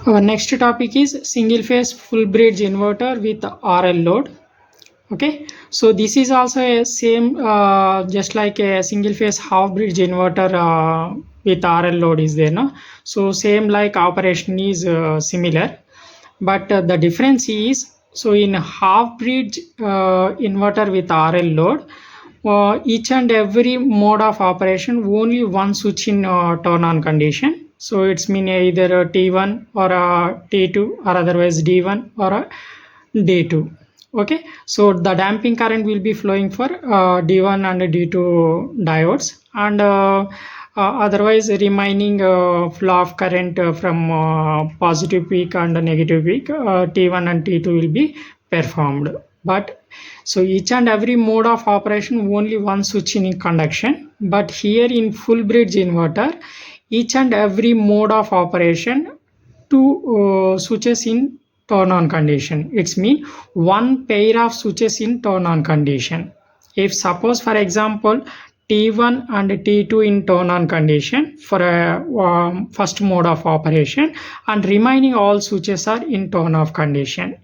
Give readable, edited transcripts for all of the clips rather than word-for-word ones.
Our next topic is single phase full bridge inverter with RL load. Okay, so this is also a same just like a single phase half bridge inverter with RL load is there, no? So same like operation is similar, but the difference is, so in half bridge inverter with RL load, each and every mode of operation only one switch in turn on condition. So it's mean either a T1 or a T2 or otherwise D1 or a D2. Okay, so the damping current will be flowing for D1 and D2 diodes, and otherwise remaining flow of current from positive peak and negative peak, T1 and T2 will be performed. But so each and every mode of operation only one switch in conduction, but here in full bridge inverter each and every mode of operation two switches in turn on condition. It's mean one pair of switches in turn on condition. If suppose for example T1 and T2 in turn on condition for a first mode of operation, and remaining all switches are in turn off condition.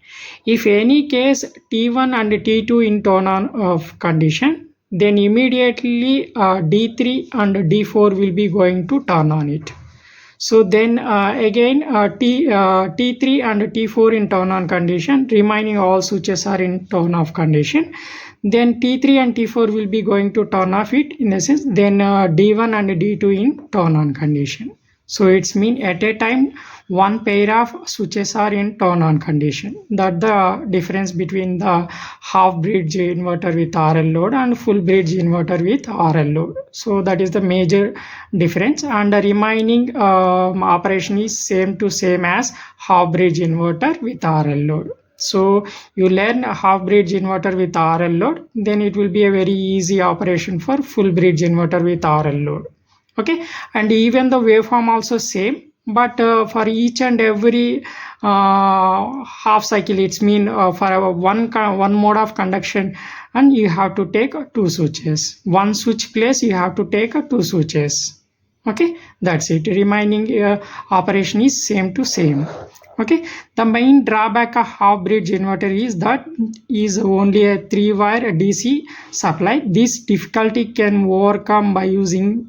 If any case T1 and T2 in turn on off condition, then immediately D3 and D4 will be going to turn on it. So then again T3 and T4 in turn on condition, remaining all switches are in turn off condition. Then T3 and T4 will be going to turn off it, in the sense then D1 and D2 in turn on condition. So it's mean at a time one pair of switches are in turn on condition. That the difference between the half bridge inverter with RL load and full bridge inverter with RL load. So that is the major difference, and the remaining operation is same to same as half bridge inverter with RL load. So you learn a half bridge inverter with RL load, then it will be a very easy operation for full bridge inverter with RL load. Okay, and even the waveform also same, but for each and every half cycle, it's mean for one mode of conduction, and you have to take two switches. One switch place you have to take two switches. Okay, that's it. Remaining operation is same to same. Okay, the main drawback of half bridge inverter is that is only a 3-wire DC supply. This difficulty can overcome by using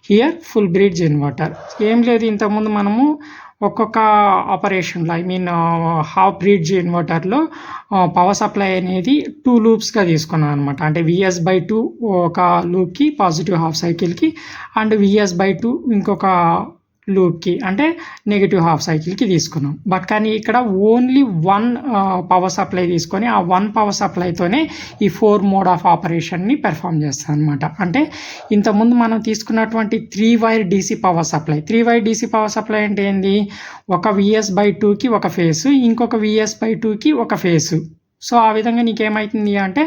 here full bridge inverter. ఏం లేదు, ఇంతకుముందు మనము ఒక్కొక్క ఆపరేషన్లో half bridge ఇన్వర్టర్లో power supply అనేది 2 లూప్స్గా తీసుకున్నాం అనమాట. అంటే VS/2 ఒక లూప్కి పాజిటివ్ హాఫ్ సైకిల్కి, అండ్ VS/2 ఇంకొక లూప్కి అంటే నెగిటివ్ హాఫ్ సైకిల్కి తీసుకున్నాం. బట్ కానీ ఇక్కడ ఓన్లీ వన్ పవర్ సప్లై తీసుకొని ఆ వన్ పవర్ సప్లైతోనే ఈ 4 మోడ్ ఆఫ్ ఆపరేషన్ని పెర్ఫామ్ చేస్తాం అనమాట. అంటే ఇంతకుముందు మనం తీసుకున్నటువంటి three wire DC power supply, three wire DC power supply అంటే ఏంది, ఒక VS/2కి ఒక ఫేసు, ఇంకొక VS/2కి ఒక ఫేసు. సో ఆ విధంగా నీకేమవుతుంది అంటే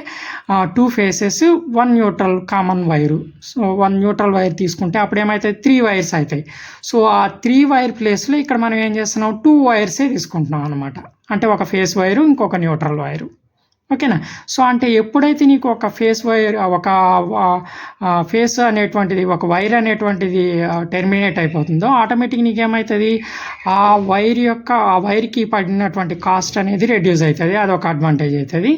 2 faces 1 neutral common wire. So 1 neutral wire తీసుకుంటే అప్పుడు ఏమవుతాయి, 3 వైర్స్ అవుతాయి. సో ఆ 3 వైర్ ప్లేస్లో ఇక్కడ మనం ఏం చేస్తున్నాం, 2 వైర్సే తీసుకుంటున్నాం అనమాట. అంటే ఒక ఫేస్ వైరు ఇంకొక న్యూట్రల్ వైరు. ఓకేనా. సో అంటే ఎప్పుడైతే నీకు ఒక ఫేస్ వైర్, ఒక ఫేస్ అనేటువంటిది, ఒక వైర్ అనేటువంటిది టెర్మినేట్ అయిపోతుందో ఆటోమేటిక్ నీకేమవుతుంది, ఆ వైర్కి పడినటువంటి కాస్ట్ అనేది రెడ్యూస్ అవుతుంది. అదొక అడ్వాంటేజ్ అవుతుంది.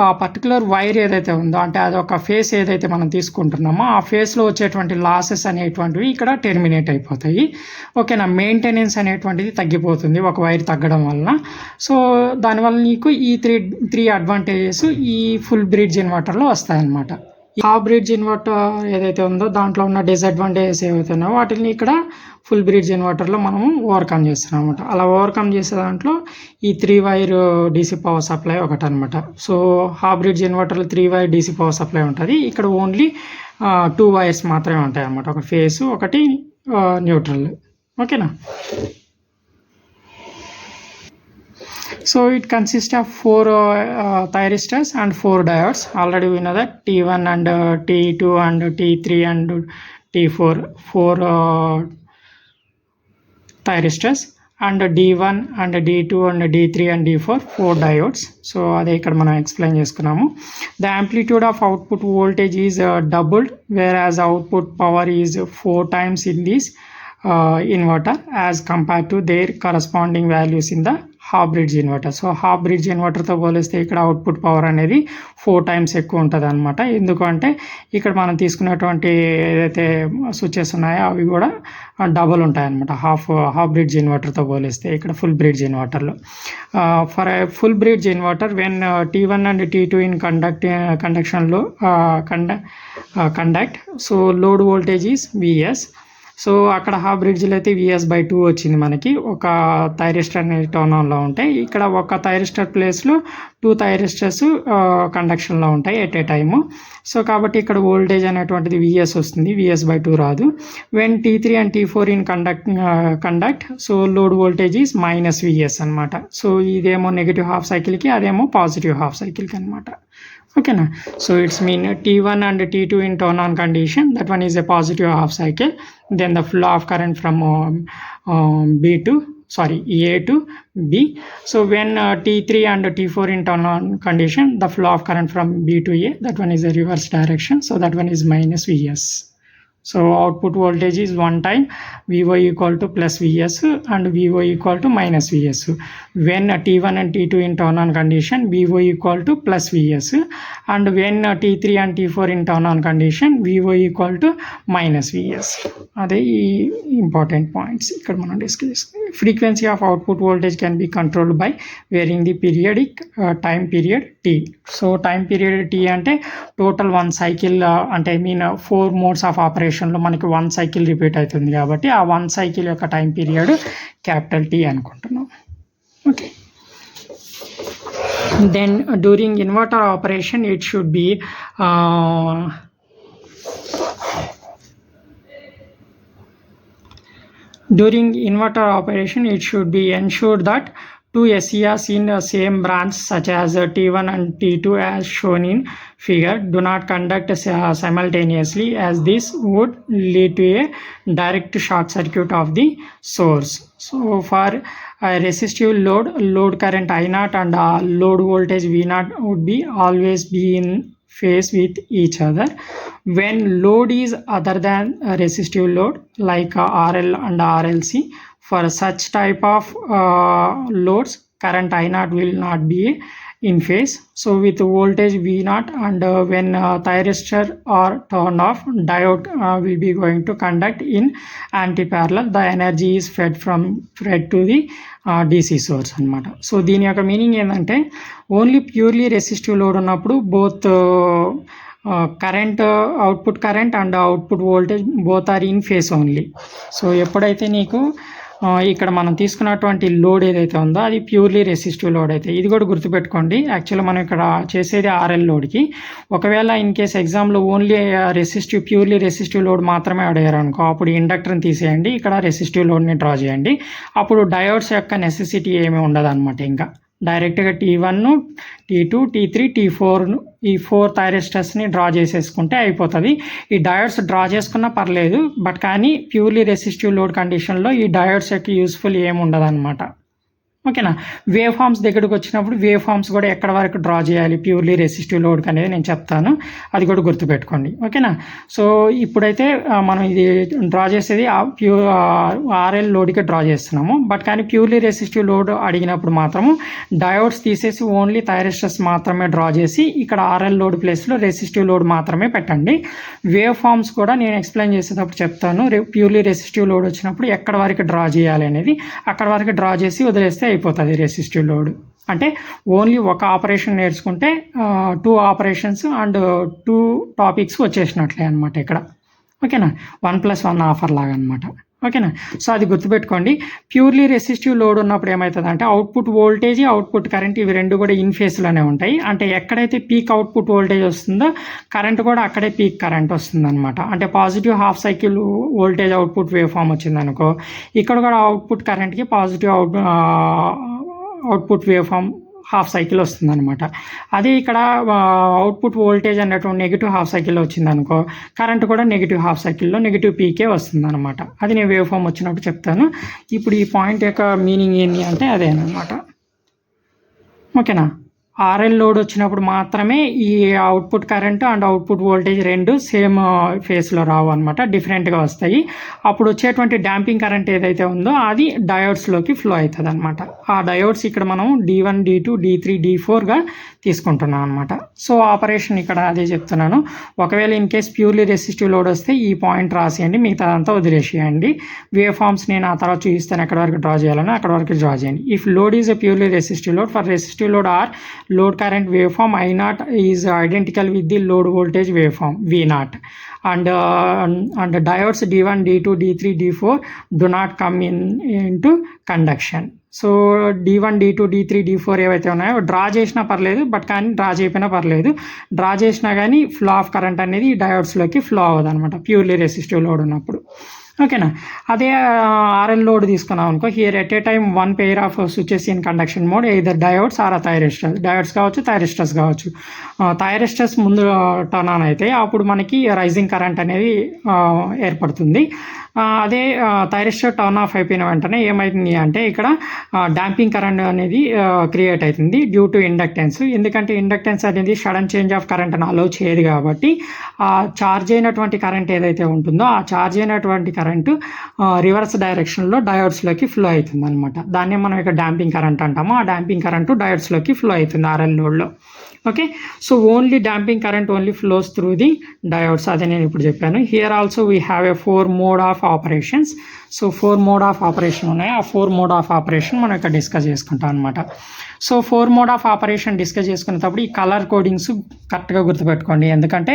ఆ పర్టికులర్ వైర్ ఏదైతే ఉందో, అంటే అదొక ఫేస్ ఏదైతే మనం తీసుకుంటున్నామో ఆ ఫేస్లో వచ్చేటువంటి లాసెస్ అనేటువంటివి ఇక్కడ టెర్మినేట్ అయిపోతాయి. ఓకేనా. మెయింటెనెన్స్ అనేటువంటిది తగ్గిపోతుంది ఒక వైర్ తగ్గడం వలన. సో దానివల్ల నీకు ఈ త్రీ అడ్వాంటేజెస్ ఈ ఫుల్ బ్రిడ్జ్ ఇన్వర్టర్లో వస్తాయన్నమాట. ఈ హాఫ్ బ్రిడ్జ్ ఇన్వర్టర్ ఏదైతే ఉందో దాంట్లో ఉన్న డిసడ్వాంటేజెస్ ఏవైతే ఉన్నాయో వాటిని ఇక్కడ ఫుల్ బ్రిడ్జ్ ఇన్వర్టర్లో మనము ఓవర్కమ్ చేస్తున్నాం అనమాట. అలా ఓవర్కమ్ చేసే దాంట్లో ఈ 3-వైర్ DC పవర్ సప్లై ఒకటి అనమాట. సో హాఫ్ బ్రిడ్జ్ ఇన్వర్టర్లో 3-వైర్ DC పవర్ సప్లై ఉంటుంది. ఇక్కడ ఓన్లీ 2 వైర్స్ మాత్రమే ఉంటాయి అనమాట. ఒక ఫేసు, ఒకటి న్యూట్రల్. ఓకేనా. So it consists of 4 thyristors and 4 diodes. Already we know that T1 and T2 and T3 and T4 4 thyristors, and D1 and D2 and D3 and D4 4 diodes. So అదే ఇక్కడ మనం explain చేసుకున్నాము. The amplitude of output voltage is doubled, whereas output power is 4 times in this inverter as compared to their corresponding values in the half bridge inverter. So half bridge ఇన్వర్టర్తో పోలిస్తే ఇక్కడ output power అనేది 4 times ఎక్కువ ఉంటుంది అనమాట. ఎందుకంటే ఇక్కడ మనం తీసుకున్నటువంటి ఏదైతే స్విచెస్ ఉన్నాయో అవి కూడా డబుల్ ఉంటాయి అనమాట హాఫ్ బ్రిడ్జ్ ఇన్వర్టర్తో పోలిస్తే ఇక్కడ ఫుల్ బ్రిడ్జ్ ఇన్వర్టర్లో. For full bridge inverter when T1 and T2 in కండక్షన్లో conduct so load voltage is Vs. So అక్కడ హాఫ్ బ్రిడ్జ్లో అయితే Vs/2 వచ్చింది మనకి, ఒక థైరిస్టర్ అనేది టర్న్ ఆన్లో ఉంటాయి. ఇక్కడ ఒక థైరిస్టర్ ప్లేస్లో 2 థైరిస్టర్స్ కండక్షన్లో ఉంటాయి ఎట్ ఏ టైము. సో కాబట్టి ఇక్కడ వోల్టేజ్ అనేటువంటిది Vs వస్తుంది, Vs/2 రాదు. When T3 and T4 in conduct so load voltage is -Vs అనమాట. సో ఇదేమో నెగిటివ్ హాఫ్ సైకిల్కి, అదేమో పాజిటివ్ హాఫ్ సైకిల్కి అనమాట. ఓకేనా. So it's mean T1 and T2 in turn on condition, that one is a positive half cycle. Then the flow of current from A to B. So when T3 and T4 in turn on condition, the flow of current from B to A, that one is a reverse direction. So that one is -Vs. So output voltage is one time Vo equal to plus Vs and Vo equal to minus Vs. When T1 and T2 in turn on condition, Vo equal to plus Vs, and when T3 and T4 in turn on condition, Vo equal to minus Vs. Are important points ikkada manam discuss. Frequency of output voltage can be controlled by varying the periodic time period T. So time period T ante total one cycle ante I mean 4 modes of operation లో మనకి 1 cycle repeat అవుతుంది కాబట్టి ఆ 1 cycle యొక్క time period capital T అనుకుంటున్నాం. Okay. Then during inverter operation it should be ensured that 2 SCRs in the same branch such as T1 and T2 as shown in figure do not conduct simultaneously, as this would lead to a direct short circuit of the source. So for a resistive load current I0 and load voltage V0 would be always be in phase with each other. When load is other than a resistive load like RL and RLC, for such type of loads, current I0 will not be in phase. So with voltage V0 and when thyristor are turned off, diode will be going to conduct in anti-parallel. The energy is fed to the DC source అనమాట. So దీని యొక్క meaning ఏంటంటే only purely resistive load ఉన్నప్పుడు both current output current and output voltage both are in phase only. So ఎప్పుడైతే నీకు ఇక్కడ మనం తీసుకున్నటువంటి లోడ్ ఏదైతే ఉందో అది ప్యూర్లీ రెసిస్టివ్ లోడ్ అయితే, ఇది కూడా గుర్తుపెట్టుకోండి. యాక్చువల్గా మనం ఇక్కడ చేసేది RL లోడ్కి. ఒకవేళ ఇన్ కేస్ ఎగ్జామ్లో ఓన్లీ ప్యూర్లీ రెసిస్టివ్ లోడ్ మాత్రమే అడిగారు అనుకో, అప్పుడు ఇండక్టర్ని తీసేయండి, ఇక్కడ రెసిస్టివ్ లోడ్ని డ్రా చేయండి. అప్పుడు డయోడ్స్ యొక్క నెసెసిటీ ఏమీ ఉండదు అనమాట. ఇంకా డైరెక్ట్గా T1, T2, T3, T4 ఈ 4 థైరిస్టర్స్ని డ్రా చేసేసుకుంటే అయిపోతుంది. ఈ డయోడ్స్ డ్రా చేసుకున్నా పర్లేదు, బట్ కానీ ప్యూర్లీ రెసిస్టివ్ లోడ్ కండిషన్లో ఈ డయోడ్స్ యొక్క యూస్ఫుల్ ఏమి ఉండదు అనమాట. ఓకేనా. వేవ్ ఫార్మ్స్ దగ్గరకు వచ్చినప్పుడు వేవ్ ఫార్మ్స్ కూడా ఎక్కడ వరకు డ్రా చేయాలి ప్యూర్లీ రెసిస్టివ్ లోడ్కి అనేది నేను చెప్తాను, అది కూడా గుర్తుపెట్టుకోండి. ఓకేనా. సో ఇప్పుడైతే మనం ఇది డ్రా చేసేది RL లోడ్కి డ్రా చేస్తున్నాము. బట్ కానీ ప్యూర్లీ రెసిస్టివ్ లోడ్ అడిగినప్పుడు మాత్రము డయోడ్స్ తీసేసి ఓన్లీ థైరిస్టర్స్ మాత్రమే డ్రా చేసి ఇక్కడ RL లోడ్ ప్లేస్లో రెసిస్టివ్ లోడ్ మాత్రమే పెట్టండి. వేవ్ ఫార్మ్స్ కూడా నేను ఎక్స్ప్లెయిన్ చేసేటప్పుడు చెప్తాను. ప్యూర్లీ రెసిస్టివ్ లోడ్ వచ్చినప్పుడు ఎక్కడ వరకు డ్రా చేయాలి అనేది, అక్కడ వరకు డ్రా చేసి వదిలేస్తే అయిపోతుంది రెసిస్టివ్ లోడ్. అంటే ఓన్లీ ఒక ఆపరేషన్ నేర్చుకుంటే 2 ఆపరేషన్స్ అండ్ 2 టాపిక్స్ వచ్చేసినట్లే అనమాట ఇక్కడ. ఓకేనా. 1+1 ఆఫర్ లాగా అనమాట. ఓకేనా. సో అది గుర్తుపెట్టుకోండి. ప్యూర్లీ రెసిస్టివ్ లోడ్ ఉన్నప్పుడు ఏమవుతుంది అంటే అవుట్పుట్ వోల్టేజ్ అవుట్పుట్ కరెంట్ ఇవి రెండు కూడా ఇన్ ఫేస్లోనే ఉంటాయి. అంటే ఎక్కడైతే పీక్ అవుట్పుట్ వోల్టేజ్ వస్తుందో కరెంట్ కూడా అక్కడే పీక్ కరెంట్ వస్తుంది అనమాట. అంటే positive half cycle voltage output wave form వచ్చింది అనుకో, ఇక్కడ కూడా అవుట్పుట్ కరెంట్కి positive output wave form half cycle వస్తుంది అనమాట. అదే ఇక్కడ అవుట్పుట్ వోల్టేజ్ అన్నటువంటి నెగిటివ్ హాఫ్ సైకిల్లో వచ్చింది అనుకో, కరెంట్ కూడా నెగిటివ్ హాఫ్ సైకిల్లో నెగిటివ్ పీకే వస్తుంది అనమాట. అది నేను వేవ్ ఫామ్ వచ్చినప్పుడు చెప్తాను. ఇప్పుడు ఈ పాయింట్ యొక్క మీనింగ్ ఏంటి అంటే అదేనమాట. ఓకేనా. ఆర్ఎల్ లోడ్ వచ్చినప్పుడు మాత్రమే ఈ output current and output voltage రెండు సేమ్ ఫేస్లో రావు అనమాట, డిఫరెంట్గా వస్తాయి. అప్పుడు వచ్చేటువంటి డాంపింగ్ కరెంట్ ఏదైతే ఉందో అది డయోడ్స్లోకి ఫ్లో అవుతుంది అనమాట. ఆ డయోడ్స్ ఇక్కడ మనం D1 D2 D3 D4గా తీసుకుంటున్నాం అనమాట. సో ఆపరేషన్ ఇక్కడ అదే చెప్తున్నాను. ఒకవేళ in case purely resistive load వస్తే ఈ పాయింట్ రాసేయండి, మిగతా అంతా వదిలేసేయండి. వేవ్ ఫార్మ్స్ నేను ఆ తర్వాత చూపిస్తాను ఎక్కడ వరకు డ్రా చేయాలని, అక్కడ వరకు డ్రా చేయండి. If load is a purely resistive load, for resistive load or load current waveform I0 is identical with the load voltage waveform V0, and the diodes D1 D2 D3 D4 do not come into conduction. So D1 D2 D3 D4 ఏవైతే ఉన్నాయో draw చేసినా పర్లేదు, but కానీ draw చేయకపోయినా పర్లేదు. Draw చేసినా కానీ flow of current అనేది డయోడ్స్లోకి ఫ్లో అవ్వదు అనమాట ప్యూర్లీ రెసిస్టివ్ లోడ్ ఉన్నప్పుడు. ఓకేనా. అదే ఆర్ఎల్ లోడ్ తీసుకున్నాం అనుకో, here at a time one pair of switches in conduction mode, either diodes or thyristors. Diodes కావచ్చు, థైరిస్టర్స్ కావచ్చు. థైరిస్టర్స్ ముందు టర్న్ ఆన్ అయితే అప్పుడు మనకి రైజింగ్ కరెంట్ అనేది ఏర్పడుతుంది. అదే థైరిస్టర్ టర్న్ ఆఫ్ అయిపోయిన వెంటనే ఏమవుతుంది అంటే ఇక్కడ డాంపింగ్ కరెంట్ అనేది క్రియేట్ అవుతుంది డ్యూ టు ఇండక్టెన్స్. ఎందుకంటే ఇండక్టెన్స్ అనేది సడన్ చేంజ్ ఆఫ్ కరెంట్ అని అలౌ చేయదు కాబట్టి ఆ ఛార్జ్ అయినటువంటి కరెంట్ ఏదైతే ఉంటుందో ఆ ఛార్జ్ అయినటువంటి కరెంటు రివర్స్ డైరెక్షన్లో డయోడ్స్లోకి ఫ్లో అవుతుంది అనమాట. దాన్నే మనం ఇక్కడ డాంపింగ్ కరెంట్ అంటాము. ఆ డాంపింగ్ కరెంటు డయోడ్స్లోకి ఫ్లో అవుతుంది ఆర్ఎల్ లోడ్లో. Okay. So only damping current only flows through the diodes, అదే నేను ఇప్పుడు చెప్పాను. Here also we have a 4 mode of operations. So 4 mode of operation ఉన్నాయి. ఆ 4 mode ఆఫ్ ఆపరేషన్ మనం ఇక్కడ డిస్కస్ చేసుకుంటాం అనమాట. So 4 mode of operation discuss చేసుకునేటప్పుడు ఈ కలర్ కోడింగ్స్ కరెక్ట్గా గుర్తుపెట్టుకోండి. ఎందుకంటే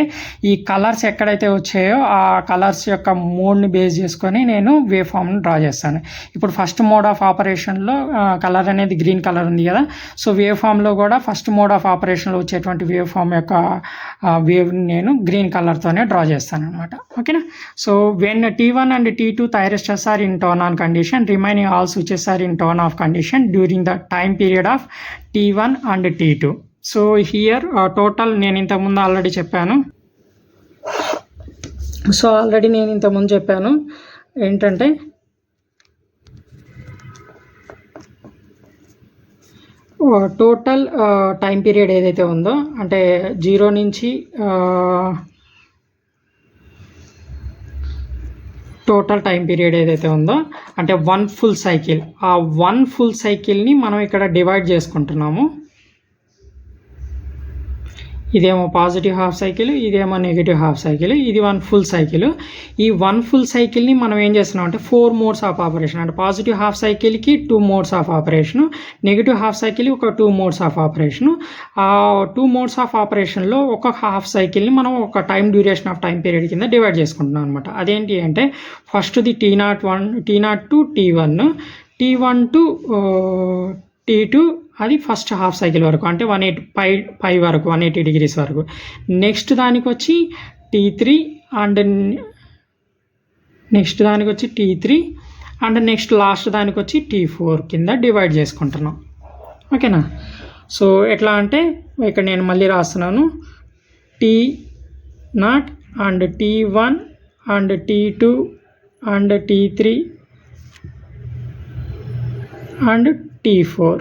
ఈ కలర్స్ ఎక్కడైతే వచ్చాయో ఆ కలర్స్ యొక్క మోడ్ని బేస్ చేసుకొని నేను వేవ్ ఫామ్ని డ్రా చేస్తాను. ఇప్పుడు ఫస్ట్ మోడ్ ఆఫ్ ఆపరేషన్లో కలర్ అనేది గ్రీన్ కలర్ ఉంది కదా. సో వేవ్ ఫామ్లో కూడా ఫస్ట్ మోడ్ ఆఫ్ ఆపరేషన్లో వచ్చేటువంటి వేవ్ ఫామ్ యొక్క వేవ్ని నేను గ్రీన్ కలర్తోనే డ్రా చేస్తాను అనమాట. ఓకేనా. So when T1 and T2 thyristors are in turn on condition, remaining all switches are in turn off condition during the time period of T1 and T2. So here total నేను ఇంతకుముందు already చెప్పాను. ఏంటంటే total time period ఏదైతే ఉందో అంటే 0 నుంచి total time period ఏదైతే ఉందో అంటే 1 full సైకిల్, ఆ 1 full సైకిల్ని మనం ఇక్కడ డివైడ్ చేసుకుంటున్నాము. ఇదేమో పాజిటివ్ హాఫ్ సైకిల్, ఇదేమో నెగిటివ్ హాఫ్ సైకిల్, ఇది 1 full సైకిల్. ఈ 1 full సైకిల్ని మనం ఏం చేస్తున్నాం అంటే 4 modes ఆఫ్ ఆపరేషన్, అంటే పాజిటివ్ హాఫ్ సైకిల్కి 2 modes of operation, negative half సైకిల్కి ఒక 2 modes ఆఫ్ ఆపరేషను. ఆ 2 modes ఆఫ్ ఆపరేషన్లో ఒక హాఫ్ సైకిల్ని మనం ఒక time duration of time period కింద డివైడ్ చేసుకుంటున్నాం అనమాట. అదేంటి అంటే ఫస్ట్ది T0 to T1, T1 to T2 అది ఫస్ట్ హాఫ్ సైకిల్ వరకు, అంటే 180 వరకు, 180 degrees వరకు. నెక్స్ట్ దానికి వచ్చి T3 అండ్ నెక్స్ట్ లాస్ట్ దానికి వచ్చి T4 కింద డివైడ్ చేసుకుంటున్నాం. ఓకేనా. సో ఎట్లా అంటే ఇక్కడ నేను మళ్ళీ రాస్తున్నాను, T0 and T1 and T2 and T3 and T4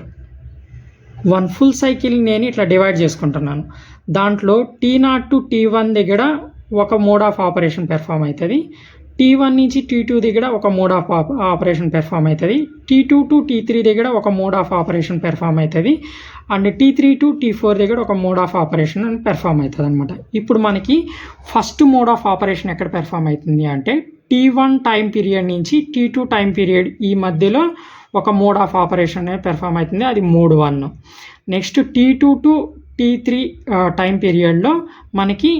1 full cycle నేను ఇట్లా డివైడ్ చేసుకుంటున్నాను. దాంట్లో T0 టు T1 దగ్గర ఒక మోడ్ ఆఫ్ ఆపరేషన్ పెర్ఫామ్ అవుతుంది, T1 నుంచి T2 దగ్గర ఒక మోడ్ ఆఫ్ ఆపరేషన్ పెర్ఫామ్ అవుతుంది, T2 టు T3 దగ్గర ఒక మోడ్ ఆఫ్ ఆపరేషన్ పెర్ఫామ్ అవుతుంది, అండ్ T3 టు T4 దగ్గర ఒక మోడ్ ఆఫ్ ఆపరేషన్ పెర్ఫామ్ అవుతుంది అనమాట. ఇప్పుడు మనకి ఫస్ట్ మోడ్ ఆఫ్ ఆపరేషన్ ఎక్కడ పెర్ఫామ్ అవుతుంది అంటే T1 టైం పీరియడ్ నుంచి T2 టైం పీరియడ్ ఈ మధ్యలో ఒక మోడ్ ఆఫ్ ఆపరేషన్ అనేది పెర్ఫామ్ అవుతుంది, అది mode 1. Next T2 to T3 time పీరియడ్లో మనకి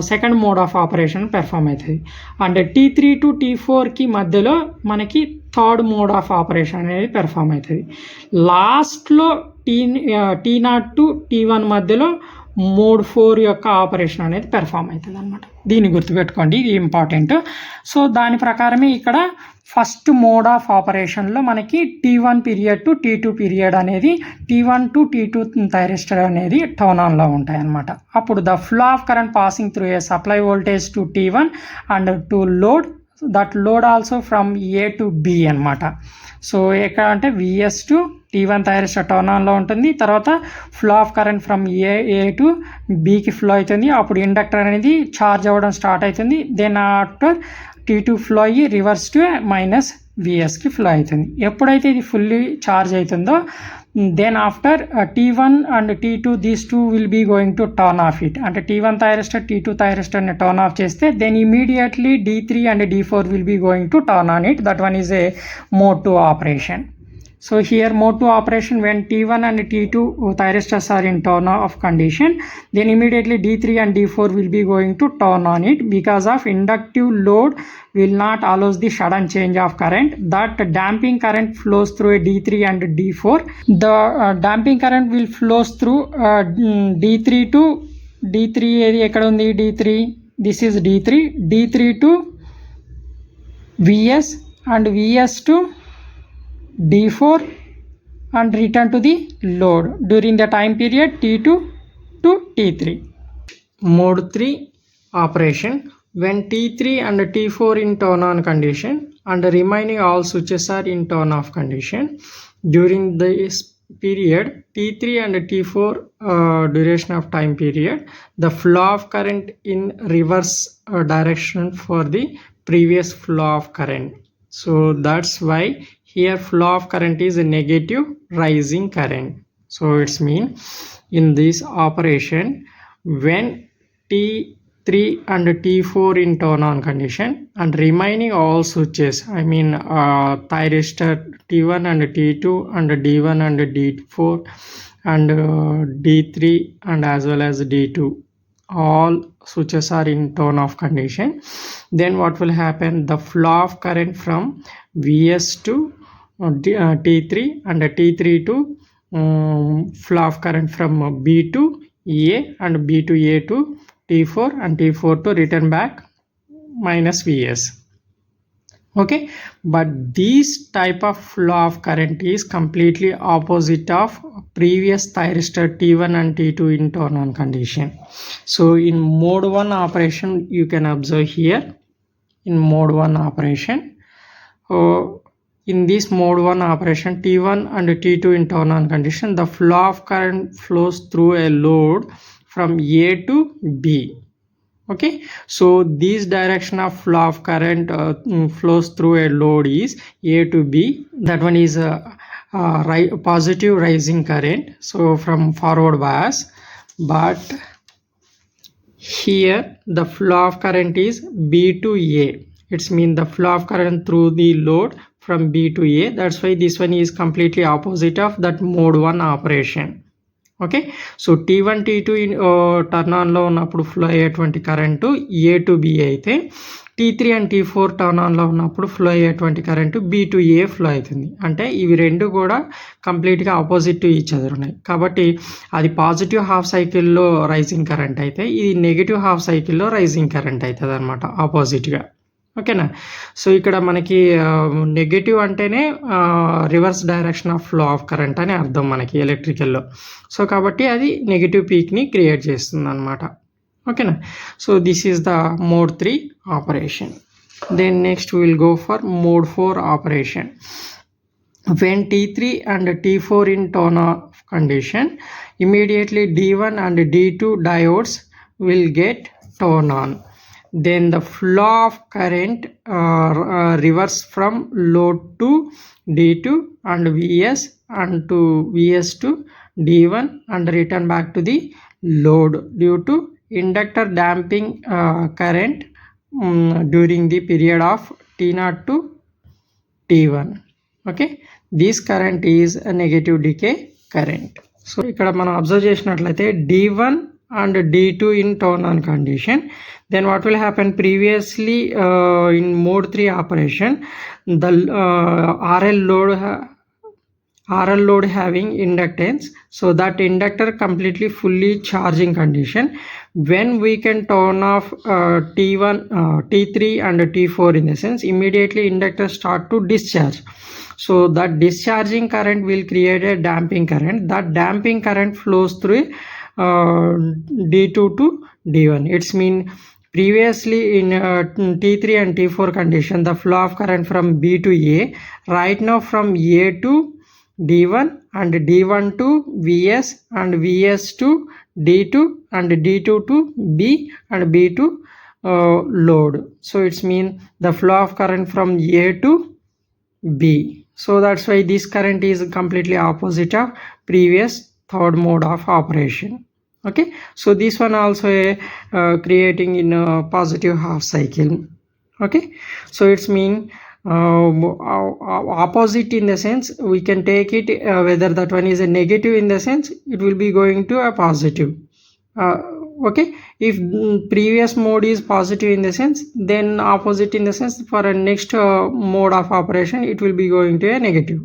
second mode of operation perform అవుతుంది, అండ్ T3 టు T4కి మధ్యలో మనకి థర్డ్ మోడ్ ఆఫ్ ఆపరేషన్ అనేది పెర్ఫామ్ అవుతుంది. లాస్ట్లో T0 టు T1 మధ్యలో మోడ్ 4 యొక్క ఆపరేషన్ అనేది పెర్ఫామ్ అవుతుంది అనమాట. దీన్ని గుర్తుపెట్టుకోండి, ఇది ఇంపార్టెంట్. సో దాని ప్రకారమే ఇక్కడ ఫస్ట్ మోడ్ ఆఫ్ ఆపరేషన్లో మనకి T1 period to T2 period అనేది T1 టు T2 థైరిస్టర్ అనేది టర్న్ ఆన్లో ఉంటాయి అన్నమాట. అప్పుడు the flow of current passing through a supply voltage to T1 and to load that load also from A to be అనమాట. So ఎక్కడ అంటే VS to T1 thyristor turn ఆన్లో ఉంటుంది. తర్వాత flow of current from A to బికి flow అవుతుంది. అప్పుడు inductor అనేది ఛార్జ్ అవ్వడం స్టార్ట్ అవుతుంది. దెన్ ఆఫ్టర్ T2 ఫ్లో అయ్యి రివర్స్ టు మైనస్ విఎస్కి ఫ్లో అవుతుంది. ఎప్పుడైతే ఇది ఫుల్లీ ఛార్జ్ అవుతుందో then after T1 and T2 these two will be going to turn off it. అంటే T1 థైరిస్టర్ T2 థైరిస్టర్ని టర్న్ ఆఫ్ చేస్తే then immediately D3 and D4 will be going to turn on it. That one is a mode 2 operation. So here mode 2 operation, when T1 and T2 thyristors are in turn off condition, then immediately D3 and D4 will be going to turn on it because of inductive load will not allow the sudden change of current. That damping current flows through a D3 and D4. The damping current will flows through D3 to D3 ekkada undi D3, this is D3 to VS and VS to D4 and return to the load during the time period T2 to T3. Mode 3 operation, when T3 and T4 in turn on condition and remaining all switches are in turn off condition. During this period T3 and T4 duration of time period, the flow of current in reverse direction for the previous flow of current. So that's why here flow of current is a negative rising current. So it's mean in this operation when T3 and T4 in turn on condition and remaining all switches, I mean thyristor T1 and T2 and D1 and D4 and D3 and as well as D2, all switches are in turn off condition, then what will happen, the flow of current from VS to T3 and T3 to flow of current from B to A and B to A to T4 and T4 to return back minus VS. Okay, but this type of flow of current is completely opposite of previous thyristor T1 and T2 in turn on condition. So in mode 1 operation you can observe here, in mode 1 operation, in this mode 1 operation T1 and T2 in turn on condition, the flow of current flows through a load from A to B. Okay, so this direction of flow of current flows through a load is A to B. That one is positive rising current, so from forward bias. But here the flow of current is B to A. It's mean the flow of current through the load from B to A. That's why this one is completely opposite of that mode 1 operation. Okay, so T1 T2 in turn on లో ఉన్నప్పుడు flow అయ్యేటువంటి current A to B అయితే T3 and T4 turn ఆన్లో ఉన్నప్పుడు flow అయ్యేటువంటి current B to A flow అవుతుంది. అంటే ఇవి రెండు కూడా కంప్లీట్గా ఆపోజిట్ టు ఈచ్ అదర్ ఉన్నాయి. కాబట్టి అది పాజిటివ్ హాఫ్ సైకిల్లో రైజింగ్ కరెంట్ అయితే ఇది నెగిటివ్ హాఫ్ సైకిల్లో రైజింగ్ కరెంట్ అవుతుంది అనమాట, ఆపోజిట్గా. ఓకేనా, సో ఇక్కడ మనకి నెగటివ్ అంటేనే reverse direction of flow of current అని అర్థం మనకి ఎలక్ట్రికల్లో. సో కాబట్టి అది నెగటివ్ పీక్ని క్రియేట్ చేస్తుంది అనమాట. ఓకేనా, so this is the mode 3 operation. Then next will go for mode 4 operation. When T3 and T4 in turn off condition, immediately D1 and D2 diodes will get turned on. Then the flow of current reverse from load to D2 and VS and to VS to D1 and return back to the load due to inductor damping current during the period of T0 to T1. Okay, this current is a negative decay current. So ఇక్కడ మనం observe చేసినట్లయితే D1 and D2 in turn on condition, then what will happen, previously in mode 3 operation the RL load having inductance, so that inductor completely fully charging condition. When we can turn off T1 T3 and T4 in the sense, immediately inductor start to discharge. So that discharging current will create a damping current. That damping current flows through D2 to D1. It's mean Previously in T3 and T4 condition, the flow of current from B to A. Right now from A to D1 and D1 to Vs and Vs to D2 and D2 to B and B to load. So it's mean the flow of current from A to B. So that's why this current is completely opposite of previous third mode of operation. Okay, so this one also creating in a positive half cycle. Okay, so it's mean opposite in the sense we can take it whether that one is a negative in the sense it will be going to a positive. Okay, if previous mode is positive in the sense, then opposite in the sense for a next mode of operation it will be going to a negative.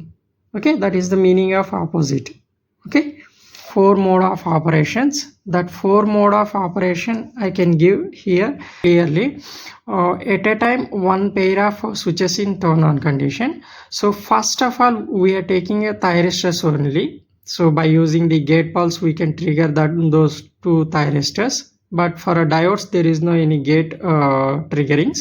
Okay, that is the meaning of opposite. Okay, 4 mode of operations. That 4 mode of operation I can give here clearly. At a time, one pair of switches in turn on condition. So first of all we are taking a thyristors only. So by using the gate pulse we can trigger those 2 thyristors, but for a diodes there is no any gate triggerings.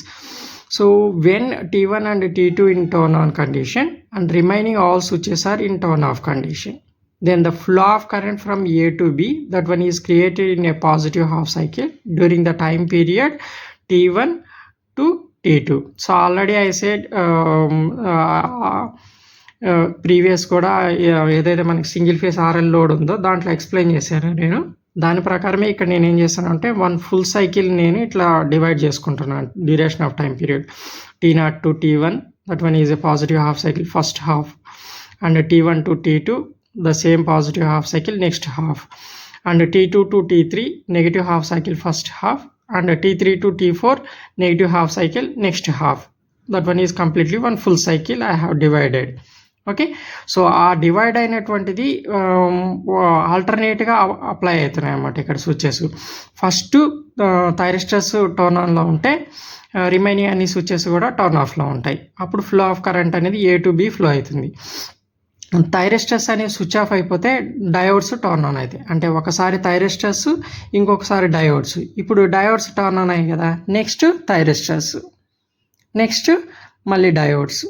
So when T1 and T2 in turn on condition and remaining all switches are in turn off condition, then the flow of current from A to B, that one is created in a positive half cycle during the time period T1 to T2. So already I said previous కూడా ఏదైతే మనకి single phase RL load ఉందో దాంట్లో explain చేశాను నేను. దాని ప్రకారమే ఇక్కడ నేను ఏం చేస్తాను అంటే 1 ఫుల్ సైకిల్ నేను ఇట్లా డివైడ్ చేసుకుంటున్నాను duration of time period. T0 to T1, that one is a positive half cycle first half, and T1 to T2 the same positive half cycle next half, and T2 to T3 negative half cycle first half, and T3 to T4 negative half cycle next half. That one is completely 1 full cycle I have divided. Okay, so ఆ divide అయినటువంటిది ఆల్టర్నేట్గా apply అవుతున్నాయి అన్నమాట ఇక్కడ switches. First thyristors turn ఆన్లో ఉంటే remaining అన్ని switches కూడా turn ఆఫ్లో ఉంటాయి. అప్పుడు ఫ్లో ఆఫ్ కరెంట్ అనేది A to B ఫ్లో అవుతుంది. థైరిస్టర్స్ అనేవి స్విచ్ ఆఫ్ అయిపోతే డయోడ్స్ టర్న్ ఆన్ అవుతాయి. అంటే ఒకసారి థైరిస్టర్స్ ఇంకొకసారి డయోడ్స్. ఇప్పుడు డయోడ్స్ టర్న్ ఆన్ అయ్యాయి కదా, నెక్స్ట్ థైరిస్టర్స్, నెక్స్ట్ మళ్ళీ డయోడ్స్.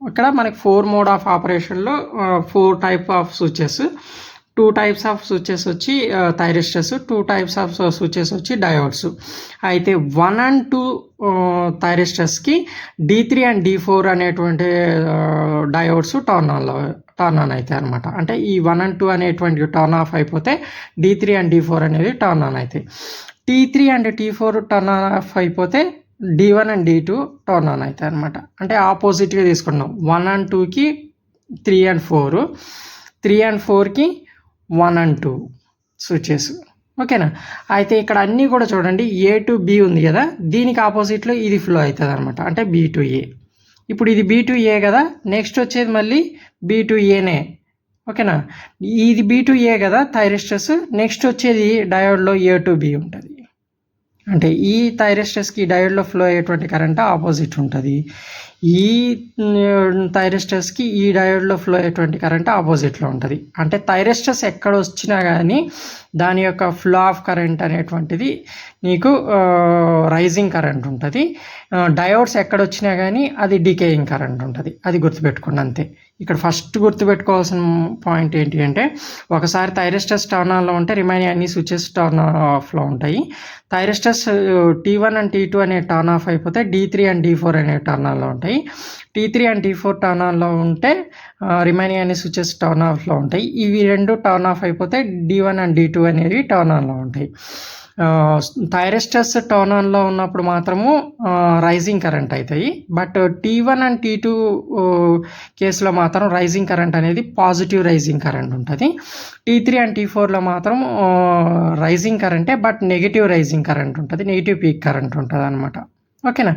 ఇక్కడ మనకి 4 మోడ్ ఆఫ్ ఆపరేషన్లో 4 type of switches. 2 types of switches వచ్చి థైరిస్టర్స్, 2 టైప్స్ ఆఫ్ స్విచెస్ వచ్చి డయోడ్స్. అయితే 1 and 2 థైరిస్టర్స్కి D3 and D4 అనేటువంటి డయోడ్స్ టర్న్ ఆన్ అవుతాయి అనమాట. అంటే ఈ 1 and 2 అనేటువంటి టర్న్ ఆఫ్ అయిపోతే D3 and D4 అనేది టర్న్ ఆన్ అవుతాయి. T3 and T4 turn off అయిపోతే D1 and D2 turn on అవుతాయి అనమాట. అంటే ఆపోజిట్గా తీసుకున్నాం. 1 and 2కి 3 and 4, 3 and 4కి 1 and 2 స్విచెస్. ఓకేనా, అయితే ఇక్కడ అన్నీ కూడా చూడండి A to B ఉంది కదా, దీనికి ఆపోజిట్లో ఇది ఫ్లో అవుతుంది అనమాట. అంటే B to A. ఇప్పుడు ఇది B to A కదా, నెక్స్ట్ వచ్చేది మళ్ళీ B to Aనే. ఓకేనా, ఇది B to A కదా థైరిస్టర్స్, నెక్స్ట్ వచ్చేది డయోడ్లో A to B ఉంటుంది. అంటే ఈ థైరిస్టర్స్కి డయోడ్లో ఫ్లో అయ్యేటువంటి కరెంట్ ఆపోజిట్ ఉంటుంది. ఈ థైరిస్టర్స్కి ఈ డయోడ్లో ఫ్లో అయ్యేటువంటి కరెంట్ ఆపోజిట్లో ఉంటుంది. అంటే థైరిస్టర్స్ ఎక్కడ వచ్చినా కానీ దాని యొక్క ఫ్లో ఆఫ్ కరెంట్ అనేటువంటిది నీకు రైజింగ్ కరెంట్ ఉంటుంది. డయోడ్స్ ఎక్కడ వచ్చినా కానీ అది డికేయింగ్ కరెంట్ ఉంటుంది. అది గుర్తుపెట్టుకోండి అంతే. ఇక్కడ ఫస్ట్ గుర్తుపెట్టుకోవాల్సిన పాయింట్ ఏంటి అంటే, ఒకసారి థైరిస్టర్స్ టర్న్ ఆన్లో ఉంటే రిమైనింగ్ అన్ని స్విచెస్ టర్న్ ఆఫ్లో ఉంటాయి. థైరిస్టర్స్ T1 and T2 అనే టర్న్ ఆఫ్ అయిపోతే D3 and D4 అనే టర్న్ ఆన్లో ఉంటాయి. T3 and T4 టర్న్ ఆన్లో ఉంటే రిమైనింగ్ అన్ని స్విచెస్ టర్న్ ఆఫ్లో ఉంటాయి. ఇవి రెండు టర్న్ ఆఫ్ అయిపోతే D1 and D2 అనేవి టర్న్ ఆన్లో ఉంటాయి. థైరిస్టర్స్ టర్న్ ఆన్లో ఉన్నప్పుడు మాత్రము రైజింగ్ కరెంట్ అవుతాయి. బట్ T1 and T2 కేసులో మాత్రం రైజింగ్ కరెంట్ అనేది పాజిటివ్ రైజింగ్ కరెంట్ ఉంటుంది. T3 and T4లో మాత్రం రైజింగ్ కరెంటే, బట్ నెగిటివ్ రైజింగ్ కరెంట్ ఉంటుంది, నెగిటివ్ పీక్ కరెంట్ ఉంటుంది అనమాట. ఓకేనా,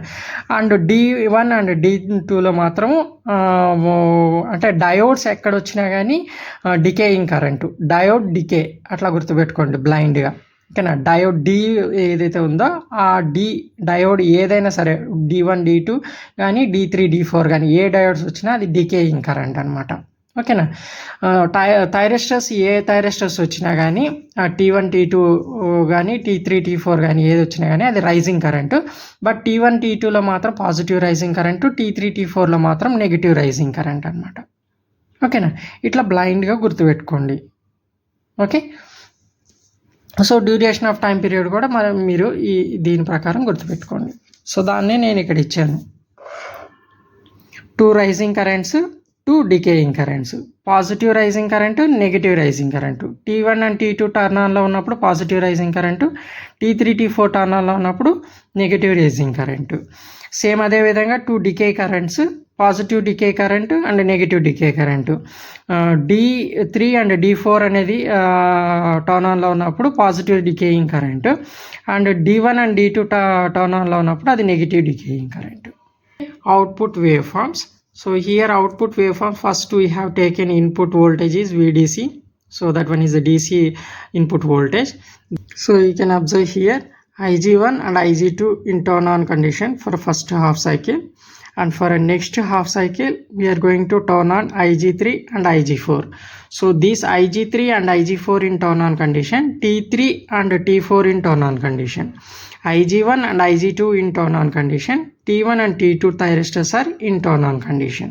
అండ్ D1 and D2లో మాత్రము అంటే డయోడ్స్ ఎక్కడ వచ్చినా కానీ డికేయింగ్ కరెంటు, డయోడ్ డికే అట్లా గుర్తుపెట్టుకోండి బ్లైండ్గా. ఓకేనా, డయోడ్ D ఏదైతే ఉందో ఆ డయోడ్ ఏదైనా సరే D1 D2 కానీ D3 D4 కానీ ఏ డయోడ్స్ వచ్చినా అది డికేయింగ్ కరెంట్ అనమాట. ఓకేనా. థైరిస్టర్స్ ఏ థైరిస్టర్స్ వచ్చినా కానీ T1 T2 కానీ T3 T4 కానీ ఏది వచ్చినా కానీ అది రైజింగ్ కరెంటు. బట్ T1 T2లో మాత్రం పాజిటివ్ రైజింగ్ కరెంటు, T3 T4లో మాత్రం నెగిటివ్ రైజింగ్ కరెంట్ అనమాట. ఓకేనా, ఇట్లా బ్లైండ్గా గుర్తుపెట్టుకోండి. Okay, so duration of time period కూడా మీరు దీని ప్రకారం గుర్తుపెట్టుకోండి. సో దాన్నే నేను ఇక్కడ ఇచ్చాను. 2 rising currents, 2 decaying currents, positive rising current, negative rising current. T1 and T2 turn ఆన్లో ఉన్నప్పుడు positive rising current, T3 T4 turn ఆన్లో ఉన్నప్పుడు నెగిటివ్ రైజింగ్ కరెంటు. సేమ్ అదేవిధంగా 2 decay currents, positive decay current and negative decay current. D3 and D4 అనేది turn ఆన్లో ఉన్నప్పుడు positive decaying current, and D1 and D2 turn ఆన్లో ఉన్నప్పుడు అది negative decaying current. Output waveforms. So here output waveform, first we have taken input voltage is VDC, so that one is the DC input voltage. So you can observe here IG1 and IG2 in turn on condition for first half cycle, and for a next half cycle we are going to turn on IG3 and IG4. So this IG3 and IG4 in turn on condition, T3 and T4 in turn on condition, IG1 and IG2 in turn on condition, T1 and T2 thyristors are in turn on condition.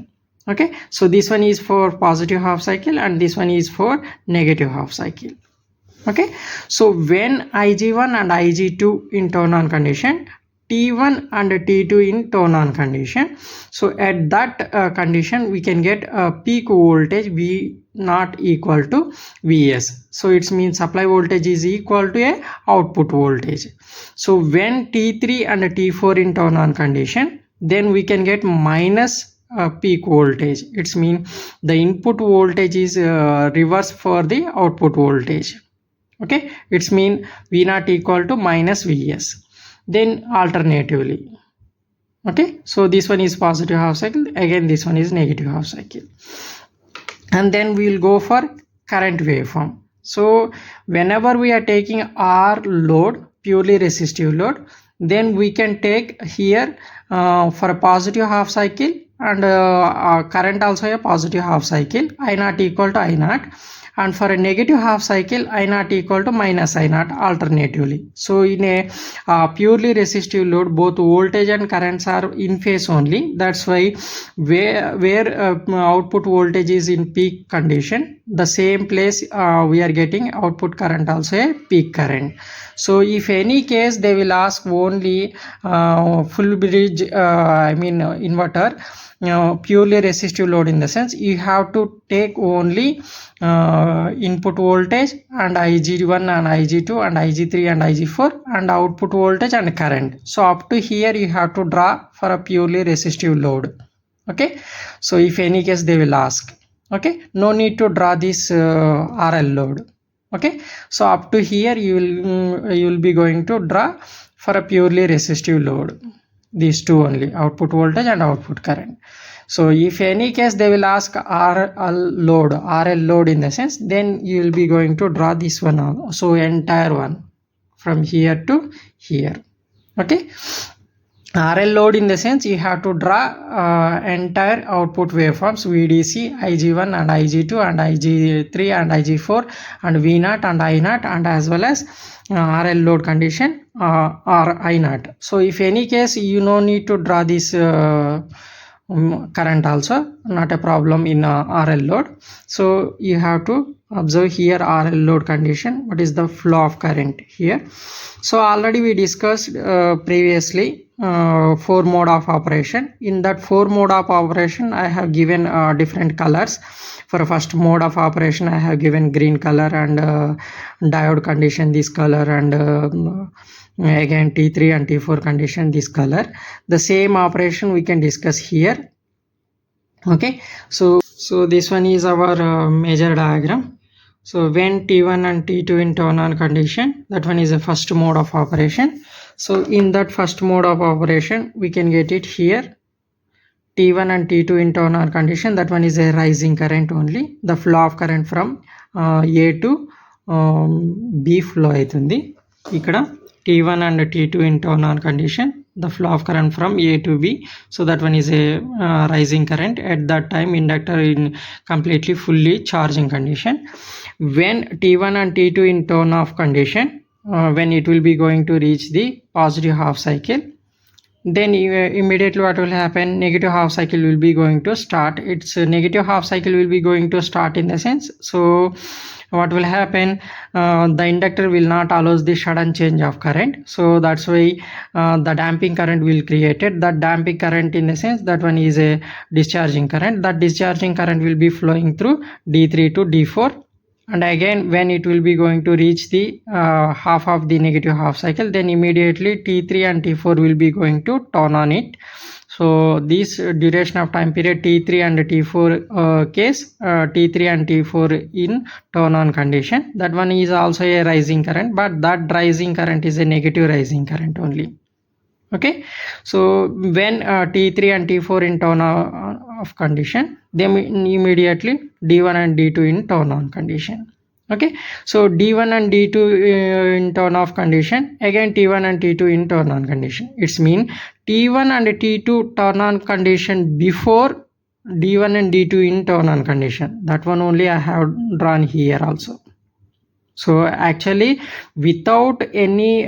Okay, so this one is for positive half cycle and this one is for negative half cycle. Okay, so when IG1 and IG2 in turn on condition, T1 and T2 in turn on condition, so at that condition we can get a peak voltage V not equal to Vs. So it means supply voltage is equal to a output voltage. So when T3 and T4 in turn on condition, then we can get minus peak voltage. It means the input voltage is reverse for the output voltage. Okay, it means V not equal to minus Vs. Then alternatively, okay, so this one is positive half cycle, again this one is negative half cycle, and then we will go for current waveform. So whenever we are taking R load, purely resistive load, then we can take here for a positive half cycle and current also a positive half cycle, I naught equal to I naught, and for a negative half cycle I naught equal to minus I naught alternatively. So in a purely resistive load, both voltage and currents are in phase only. That's why where output voltage is in peak condition, the same place we are getting output current also a peak current. So if any case they will ask only full bridge inverter, purely resistive load, in the sense you have to take only input voltage and IG1 and IG2 and IG3 and IG4 and output voltage and current. So up to here you have to draw for a purely resistive load. Okay, so if any case they will ask, okay, no need to draw this RL load. Okay, so up to here you will be going to draw for a purely resistive load, these two only, output voltage and output current. So if any case they will ask RL load in the sense, then you will be going to draw this one, so entire one from here to here. Okay, RL load in the sense you have to draw entire output waveforms, VDC, IG1 and IG2 and IG3 and IG4 and V0 and I0, and as well as RL load condition or I0. So if any case you no need to draw this current also, not a problem in RL load. So you have to observe here RL load condition, what is the flow of current here. So already we discussed previously 4 mode of operation. In that 4 mode of operation I have given different colors. For first mode of operation I have given green color, and diode condition this color, and again T3 and T4 condition this color. The same operation we can discuss here. Okay, so this one is our major diagram. So when T1 and T2 in turn on condition, that one is the first mode of operation. So in that first mode of operation we can get it here, T1 and T2 in turn on condition, that one is a rising current only. The flow of current from A to B flow aitundi. Ikkada T1 and T2 in turn on condition, the flow of current from A to B. So that one is a rising current. At that time inductor in completely fully charging condition. When T1 and T2 in turn off condition, when it will be going to reach the positive half cycle, then immediately what will happen, negative half cycle will be going to start. Its negative half cycle will be going to start in the sense, so what will happen, the inductor will not allow the sudden change of current. So that's why the damping current will created. That damping current in the sense, that one is a discharging current. That discharging current will be flowing through D3 to D4, and again when it will be going to reach the half of the negative half cycle, then immediately T3 and T4 will be going to turn on it. So this duration of time period T3 and T4 case, T3 and T4 in turn on condition, that one is also a rising current, but that rising current is a negative rising current only. Okay, so when T3 and T4 in turn off condition, then immediately D1 and D2 in turn on condition. Okay, so D1 and D2 in turn off condition, again T1 and T2 in turn on condition. It's mean T1 and T2 turn on condition before D1 and D2 in turn on condition. That one only I have drawn here also. So actually without any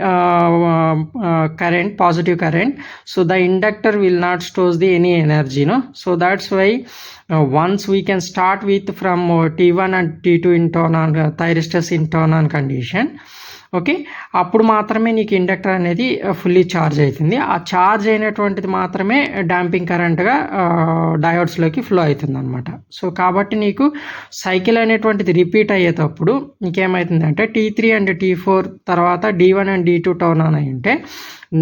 current, positive current, so the inductor will not store the any energy, no. So that's why once we can start with from T1 and T2 in turn on thyristors in turn on condition. Okay, అప్పుడు మాత్రమే నీకు inductor అనేది fully charge అవుతుంది. ఆ charge అయినటువంటిది మాత్రమే damping కరెంట్గా డయోడ్స్లోకి flow అవుతుంది అనమాట. So కాబట్టి నీకు సైకిల్ అనేటువంటిది రిపీట్ అయ్యేటప్పుడు నీకేమవుతుందంటే T3 అండ్ T4 తర్వాత D1 and D2 turn on అయి ఉంటే,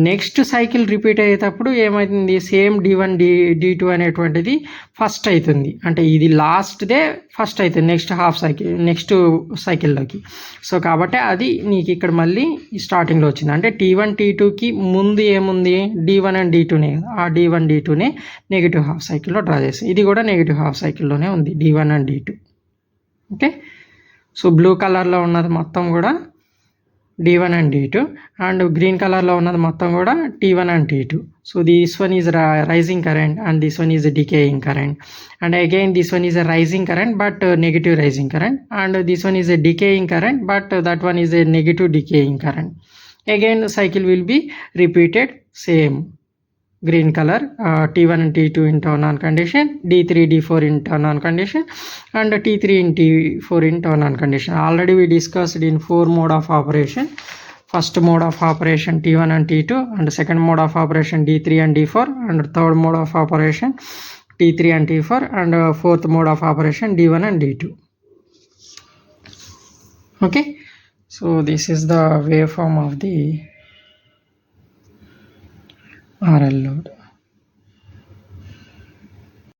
నెక్స్ట్ సైకిల్ రిపీట్ అయ్యేటప్పుడు ఏమవుతుంది, సేమ్ D1 D2 అనేటువంటిది ఫస్ట్ అవుతుంది. అంటే ఇది లాస్ట్దే ఫస్ట్ అవుతుంది నెక్స్ట్ హాఫ్ సైకిల్, నెక్స్ట్ సైకిల్లోకి. సో కాబట్టి అది నీకు ఇక్కడ మళ్ళీ స్టార్టింగ్లో వచ్చింది. అంటే T1 T2కి ముందు ఏముంది, D1 అండ్ D2నే. ఆ D1 D2నే నెగిటివ్ హాఫ్ సైకిల్లో డ్రా చేస్తాం. ఇది కూడా నెగిటివ్ హాఫ్ సైకిల్లోనే ఉంది D1 and D2. Okay, so blue కలర్లో ఉన్నది మొత్తం కూడా D1 and D2, and green color లో ఉన్నది మొత్తం కూడా T1 and T2. So this one is rising current and this one is a decaying current, and again this one is a rising current but negative rising current, and this one is a decaying current but that one is a negative decaying current. Again the cycle will be repeated, same green color, T1 and T2 in turn on condition, D3 D4 in turn on condition, and T3 in T4 in turn on condition. Already we discussed in 4 mode of operation. First mode of operation T1 and T2, and second mode of operation D3 and D4, and third mode of operation T3 and T4, and fourth mode of operation D1 and D2. Okay, so this is the waveform of the RL load.